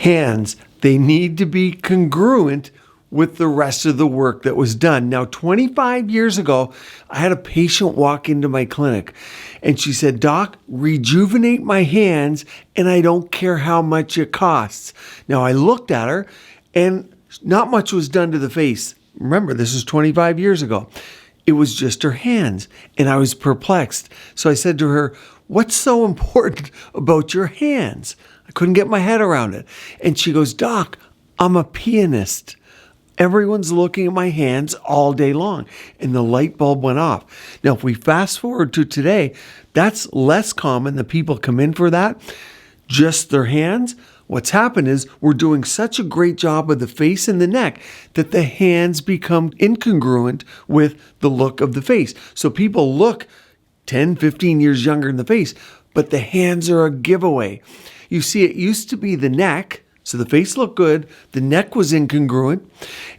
hands, they need to be congruent with the rest of the work that was done. Now, 25 years ago, I had a patient walk into my clinic and she said, "Doc, rejuvenate my hands and I don't care how much it costs." Now, I looked at her and not much was done to the face. Remember, this is 25 years ago. It was just her hands and I was perplexed. So I said to her, "What's so important about your hands?" I couldn't get my head around it. And she goes, "Doc, I'm a pianist. Everyone's looking at my hands all day long." And the light bulb went off. Now, if we fast forward to today, that's less common that people come in for that, just their hands. What's happened is we're doing such a great job of the face and the neck that the hands become incongruent with the look of the face. So people look 10, 15 years younger in the face, but the hands are a giveaway. You see, it used to be the neck. So the face looked good, the neck was incongruent,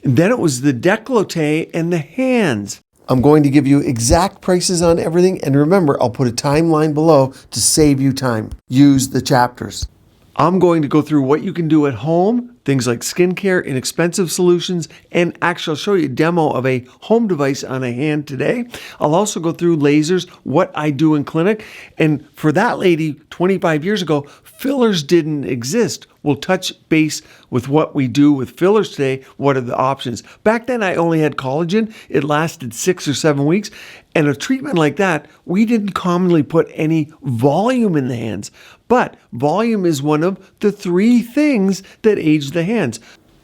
and then it was the décolleté and the hands. I'm going to give you exact prices on everything, and remember, I'll put a timeline below to save you time. Use the chapters. I'm going to go through what you can do at home, things like skincare, inexpensive solutions, and actually I'll show you a demo of a home device on a hand today. I'll also go through lasers, what I do in clinic. And for that lady 25 years ago, fillers didn't exist. We'll touch base with what we do with fillers today. What are the options? Back then, I only had collagen. It lasted 6 or 7 weeks. And a treatment like that, we didn't commonly put any volume in the hands. But volume is one of the 3 things that age the hands.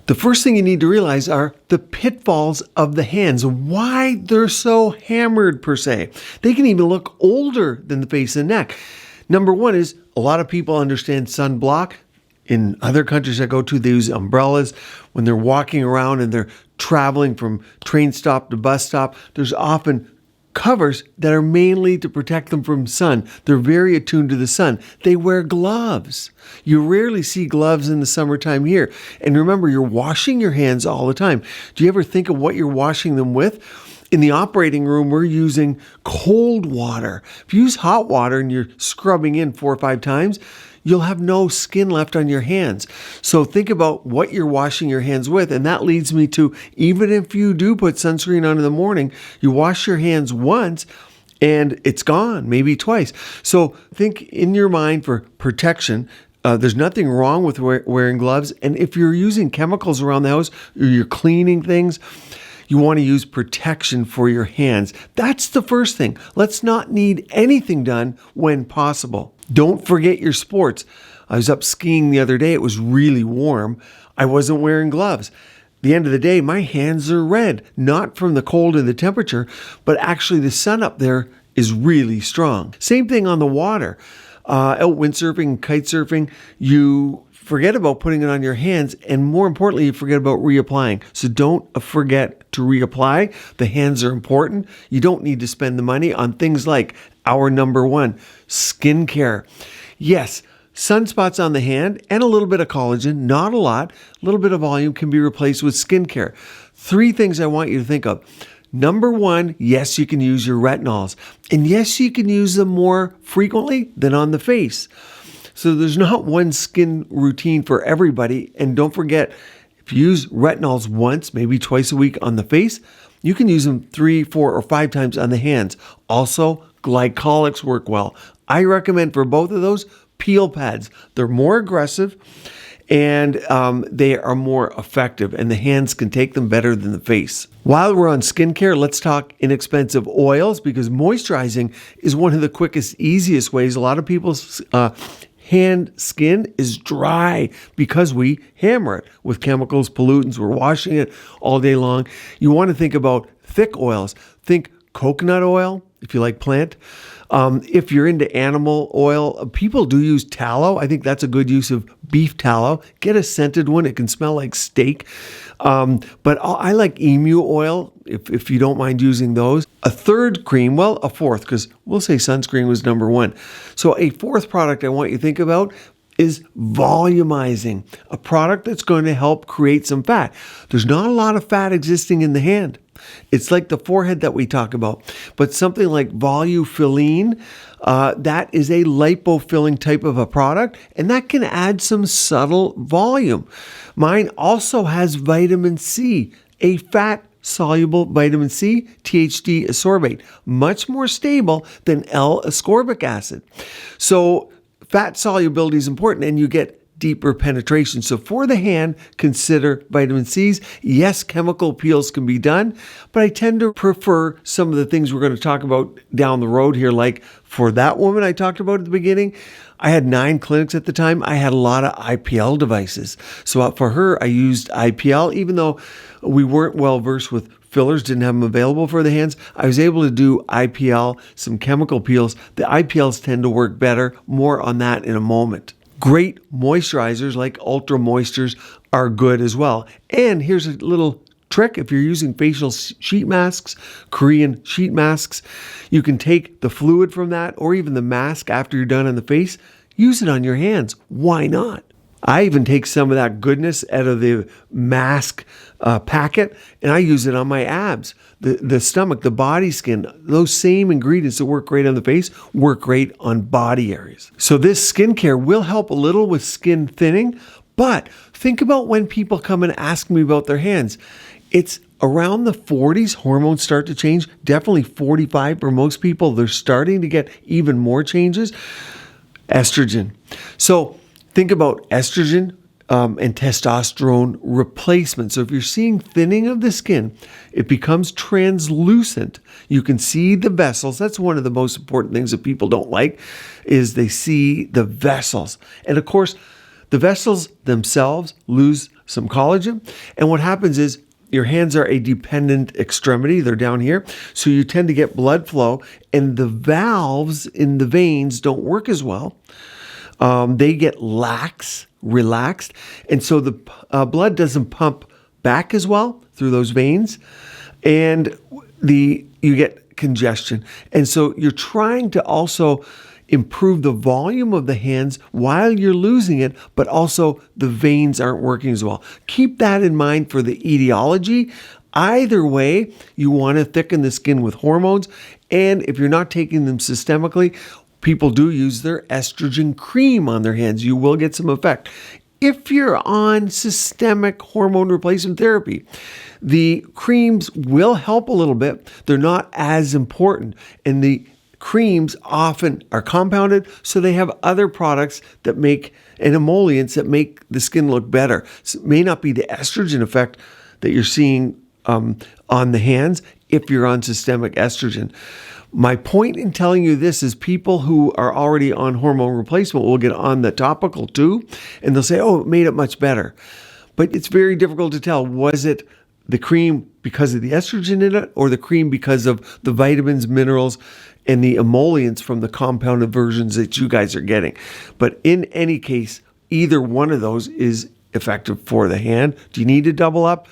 The first thing you need to realize are the pitfalls of the hands, why they're so hammered per se. They can even look older than the face and neck. Number one is a lot of people understand sunblock. In other countries I go to, they use umbrellas. When they're walking around and they're traveling from train stop to bus stop, there's often covers that are mainly to protect them from sun. They're very attuned to the sun. They wear gloves. You rarely see gloves in the summertime here. And remember, you're washing your hands all the time. Do you ever think of what you're washing them with? In the operating room, we're using cold water. If you use hot water and you're scrubbing in 4 or 5 times, you'll have no skin left on your hands. So think about what you're washing your hands with. And that leads me to, even if you do put sunscreen on in the morning, you wash your hands once and it's gone, maybe twice. So think in your mind for protection. There's nothing wrong with wearing gloves. And if you're using chemicals around the house or you're cleaning things, you want to use protection for your hands. That's the first thing. Let's not need anything done when possible. Don't forget your sports. I was up skiing the other day. It was really warm. I wasn't wearing gloves. At the end of the day, my hands are red, not from the cold and the temperature, but actually the sun up there is really strong. Same thing on the water. Out windsurfing, kite surfing, you forget about putting it on your hands, and more importantly, you forget about reapplying. So don't forget to reapply. The hands are important. You don't need to spend the money on things like our number one, skincare. Yes, sunspots on the hand and a little bit of collagen, not a lot, a little bit of volume can be replaced with skincare. 3 things I want you to think of. Number one, yes, you can use your retinols. And yes, you can use them more frequently than on the face. So there's not one skin routine for everybody. And don't forget, if you use retinols once, maybe twice a week on the face, you can use them 3, 4, or 5 times on the hands. Also, glycolics work well. I recommend for both of those peel pads. They're more aggressive and they are more effective, and the hands can take them better than the face. While we're on skincare, let's talk inexpensive oils, because moisturizing is one of the quickest, easiest ways. A lot of people's hand skin is dry because we hammer it with chemicals, pollutants. We're washing it all day long. You want to think about thick oils. Think coconut oil, if you like plant. If you're into animal oil, people do use tallow. I think that's a good use of beef tallow. Get a scented one. It can smell like steak. But I like emu oil, if you don't mind using those. A third cream, well, a fourth, because we'll say sunscreen was number one. So a fourth product I want you to think about is volumizing, a product that's going to help create some fat. There's not a lot of fat existing in the hand. It's like the forehead that we talk about, but something like Volufiline, That is a lipofilling type of a product, and that can add some subtle volume. Mine also has vitamin C, a fat-soluble vitamin C, THD ascorbate, much more stable than L-ascorbic acid. So fat solubility is important, and you get deeper penetration. So for the hand, consider vitamin C's. Yes, chemical peels can be done, but I tend to prefer some of the things we're going to talk about down the road here. Like for that woman I talked about at the beginning, I had 9 clinics at the time. I had a lot of IPL devices. So for her, I used IPL, even though we weren't well versed with fillers, didn't have them available for the hands. I was able to do IPL, some chemical peels. The IPLs tend to work better. More on that in a moment. Great moisturizers like Ultra Moistures are good as well. And here's a little trick. If you're using facial sheet masks, Korean sheet masks, you can take the fluid from that or even the mask after you're done on the face, use it on your hands. Why not? I even take some of that goodness out of the mask packet and I use it on my abs, the stomach, the body skin. Those same ingredients that work great on the face work great on body areas. So this skincare will help a little with skin thinning, but think about when people come and ask me about their hands. It's around the 40s, hormones start to change. Definitely 45 for most people. They're starting to get even more changes. Estrogen. So think about estrogen and testosterone replacement. So if you're seeing thinning of the skin, it becomes translucent. You can see the vessels. That's one of the most important things that people don't like, is they see the vessels. And of course, the vessels themselves lose some collagen. And what happens is your hands are a dependent extremity. They're down here. So you tend to get blood flow and the valves in the veins don't work as well. They get relaxed. And so the blood doesn't pump back as well through those veins. And you get congestion. And so you're trying to also improve the volume of the hands while you're losing it, but also the veins aren't working as well. Keep that in mind for the etiology. Either way, you want to thicken the skin with hormones. And if you're not taking them systemically, people do use their estrogen cream on their hands. You will get some effect. If you're on systemic hormone replacement therapy, the creams will help a little bit. They're not as important. And the creams often are compounded, so they have other products that make, and emollients that make the skin look better. So it may not be the estrogen effect that you're seeing on the hands if you're on systemic estrogen. My point in telling you this is people who are already on hormone replacement will get on the topical too, and they'll say, oh, it made it much better. But it's very difficult to tell. Was it the cream because of the estrogen in it, or the cream because of the vitamins, minerals, and the emollients from the compounded versions that you guys are getting? But in any case, either one of those is effective for the hand. Do you need to double up?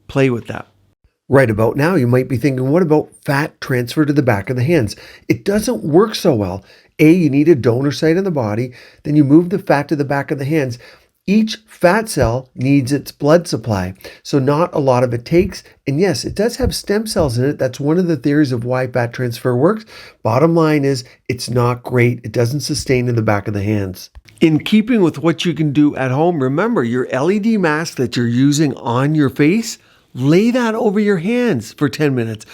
Play with that. Right about now, you might be thinking, what about fat transfer to the back of the hands? It doesn't work so well. You need a donor site in the body, then you move the fat to the back of the hands. Each fat cell needs its blood supply, so not a lot of it takes. And yes, it does have stem cells in it. That's one of the theories of why fat transfer works. Bottom line is, it's not great. It doesn't sustain in the back of the hands. In keeping with what you can do at home, remember your LED mask that you're using on your face, lay that over your hands for 10 minutes.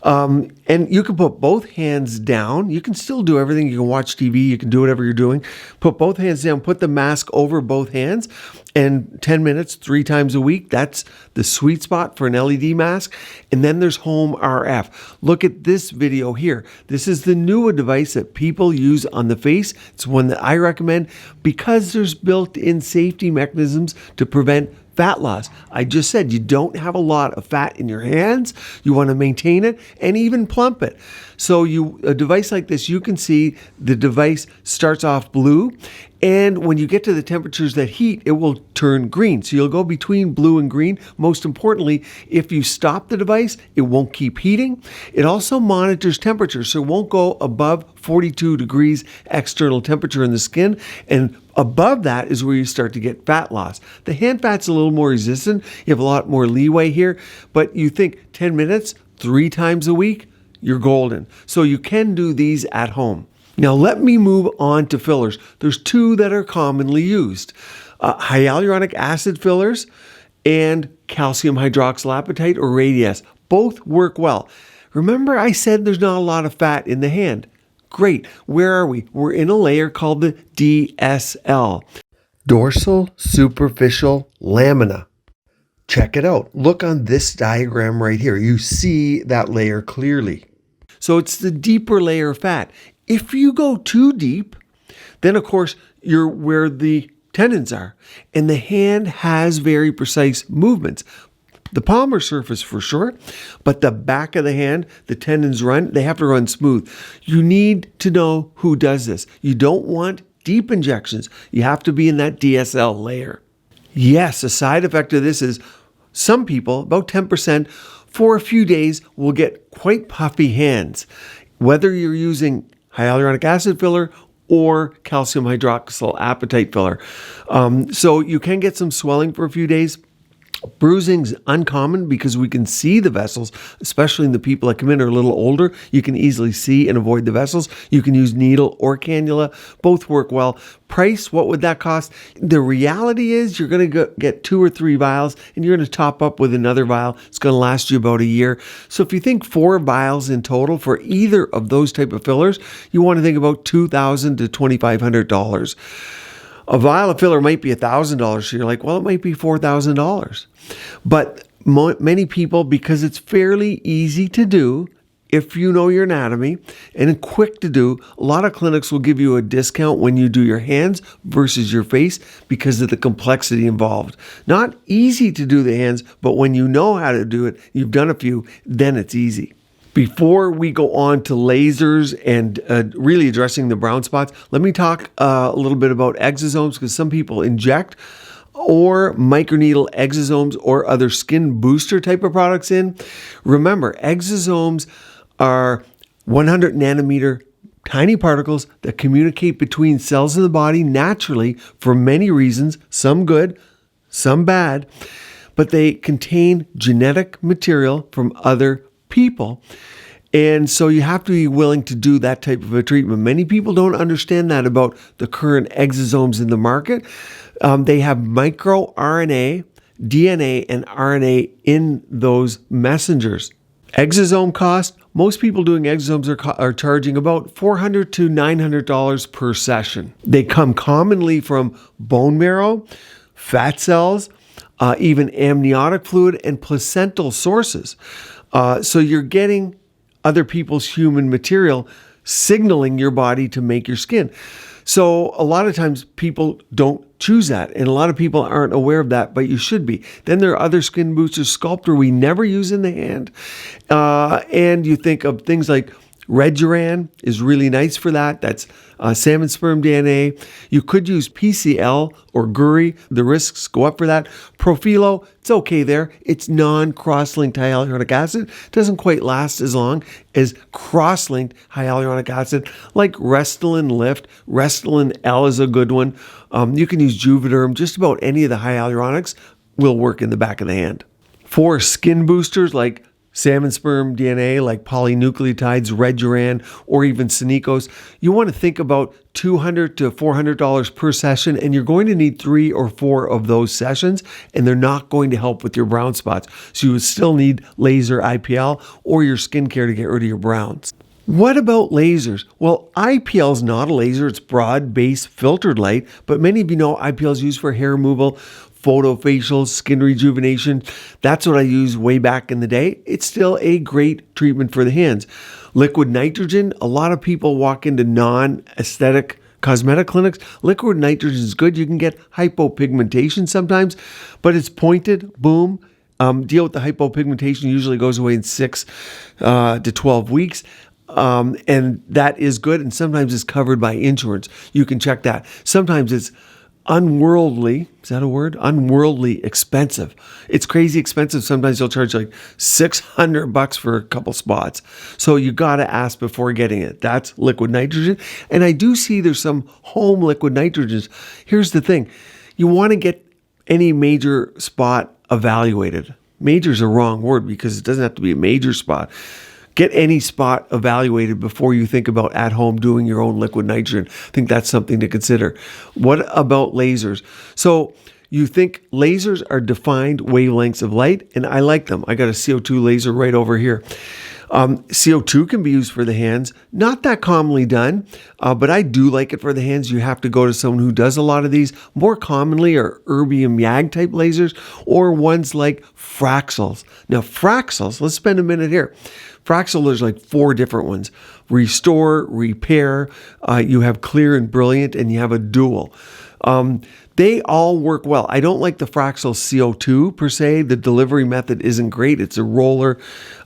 And you can put both hands down. You can still do everything. You can watch TV. You can do whatever you're doing. Put both hands down. Put the mask over both hands. And 10 minutes, 3 times a week. That's the sweet spot for an LED mask. And then there's Home RF. Look at this video here. This is the newer device that people use on the face. It's one that I recommend because there's built-in safety mechanisms to prevent fat loss. I just said you don't have a lot of fat in your hands. You want to maintain it and even plump it. So a device like this, you can see the device starts off blue, and when you get to the temperatures that heat, it will turn green. So you'll go between blue and green. Most importantly, if you stop the device, it won't keep heating. It also monitors temperature, so it won't go above 42 degrees external temperature in the skin, and above that is where you start to get fat loss. The hand fat's a little more resistant. You have a lot more leeway here, but you think 10 minutes, 3 times a week, you're golden. So you can do these at home. Now let me move on to fillers. There's two that are commonly used. Hyaluronic acid fillers and calcium hydroxylapatite or Radiesse. Both work well. Remember I said there's not a lot of fat in the hand. Great. Where are we? We're in a layer called the DSL. Dorsal superficial lamina. Check it out. Look on this diagram right here. You see that layer clearly. So it's the deeper layer of fat. If you go too deep, then of course you're where the tendons are. And the hand has very precise movements. The palmar surface for sure, but the back of the hand, the tendons they have to run smooth. You need to know who does this. You don't want deep injections. You have to be in that DSL layer. Yes, a side effect of this is some people, about 10%, for a few days will get quite puffy hands, whether you're using hyaluronic acid filler or calcium hydroxylapatite filler. So you can get some swelling for a few days. Bruising's uncommon because we can see the vessels, especially in the people that come in are a little older. You can easily see and avoid the vessels. You can use needle or cannula. Both work well. Price, what would that cost? The reality is you're going to get 2 or 3 vials and you're going to top up with another vial. It's going to last you about a year. So if you think 4 vials in total for either of those type of fillers, you want to think about $2,000 to $2,500. A vial of filler might be $1,000. So you're like, well, it might be $4,000. But many people, because it's fairly easy to do, if you know your anatomy, and quick to do, a lot of clinics will give you a discount when you do your hands versus your face because of the complexity involved. Not easy to do the hands, but when you know how to do it, you've done a few, then it's easy. Before we go on to lasers and really addressing the brown spots, let me talk a little bit about exosomes because some people inject or microneedle exosomes or other skin booster type of products in. Remember, exosomes are 100 nanometer tiny particles that communicate between cells in the body naturally for many reasons, some good, some bad, but they contain genetic material from other people. And so you have to be willing to do that type of a treatment. Many people don't understand that about the current exosomes in the market. They have microRNA, DNA, and RNA in those messengers. Exosome cost, most people doing exosomes are charging about $400 to $900 per session. They come commonly from bone marrow, fat cells, even amniotic fluid, and placental sources. So you're getting other people's human material signaling your body to make your skin. So a lot of times people don't choose that, and a lot of people aren't aware of that, but you should be. Then there are other skin boosters, Sculptor we never use in the hand. And you think of things like Reduran is really nice for that. That's salmon sperm DNA. You could use PCL or Guri. The risks go up for that. Profilo, it's okay there. It's non-cross-linked hyaluronic acid. Doesn't quite last as long as cross-linked hyaluronic acid like Restylane Lift. Restylane L is a good one. You can use Juvederm. Just about any of the hyaluronics will work in the back of the hand. For skin boosters like salmon sperm DNA like polynucleotides, Reduran, or even Synecos, you want to think about $200 to $400 per session, and you're going to need 3 or 4 of those sessions, and they're not going to help with your brown spots. So you would still need laser IPL or your skincare to get rid of your browns. What about lasers? Well, IPL is not a laser. It's broad-based filtered light, but many of you know IPL is used for hair removal, photofacials, skin rejuvenation. That's what I used way back in the day. It's still a great treatment for the hands. Liquid nitrogen, a lot of people walk into non-aesthetic cosmetic clinics. Liquid nitrogen is good. You can get hypopigmentation sometimes, but it's pointed, boom. Deal with the hypopigmentation usually goes away in 6 to 12 weeks. And that is good. And sometimes it's covered by insurance. You can check that. Sometimes it's unworldly, is that a word? Unworldly expensive. It's crazy expensive. Sometimes they'll charge like $600 for a couple spots. So you got to ask before getting it. That's liquid nitrogen. And I do see there's some home liquid nitrogens. Here's the thing. You want to get any major spot evaluated. Major is a wrong word because it doesn't have to be a major spot. Get any spot evaluated before you think about at home doing your own liquid nitrogen. I think that's something to consider. What about lasers? So you think lasers are defined wavelengths of light, and I like them. I got a CO2 laser right over here. CO2 can be used for the hands, not that commonly done, but I do like it for the hands. You have to go to someone who does a lot of these. More commonly are erbium YAG type lasers or ones like Fraxels. Now Fraxels, let's spend a minute here. Fraxel, there's like 4 different ones. Restore, repair, you have clear and brilliant, and you have a dual. They all work well. I don't like the Fraxel CO2 per se. The delivery method isn't great. It's a roller,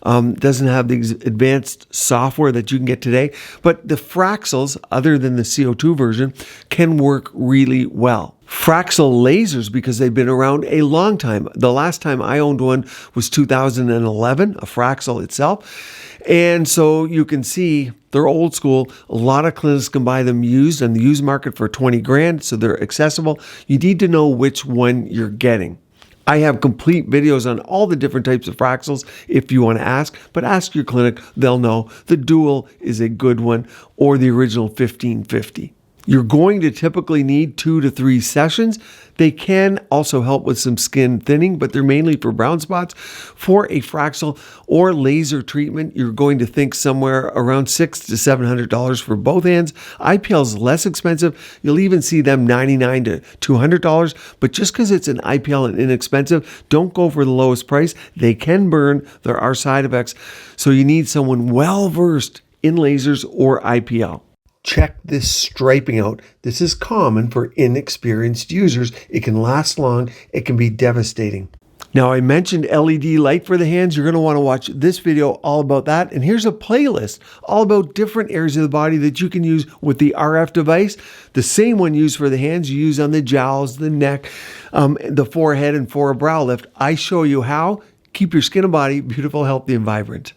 doesn't have the advanced software that you can get today. But the Fraxels, other than the CO2 version, can work really well. Fraxel lasers, because they've been around a long time. The last time I owned one was 2011, a Fraxel itself. And so you can see they're old school. A lot of clinics can buy them used on the used market for 20 grand, so they're accessible. You need to know which one you're getting. I have complete videos on all the different types of Fraxels if you want to ask, but ask your clinic, they'll know. The dual is a good one, or the original 1550. You're going to typically need 2 to 3 sessions. They can also help with some skin thinning, but they're mainly for brown spots. For a Fraxel or laser treatment, you're going to think somewhere around $600 to $700 for both hands. IPL is less expensive. You'll even see them $99 to $200, but just because it's an IPL and inexpensive, don't go for the lowest price. They can burn. There are side effects. So you need someone well-versed in lasers or IPL. Check this striping out. This is common for inexperienced users. It can last long. It can be devastating. Now, I mentioned LED light for the hands. You're going to want to watch this video all about that. And here's a playlist all about different areas of the body that you can use with the RF device. The same one used for the hands you use on the jowls, the neck, the forehead, and for a brow lift. I show you how. Keep your skin and body beautiful, healthy, and vibrant.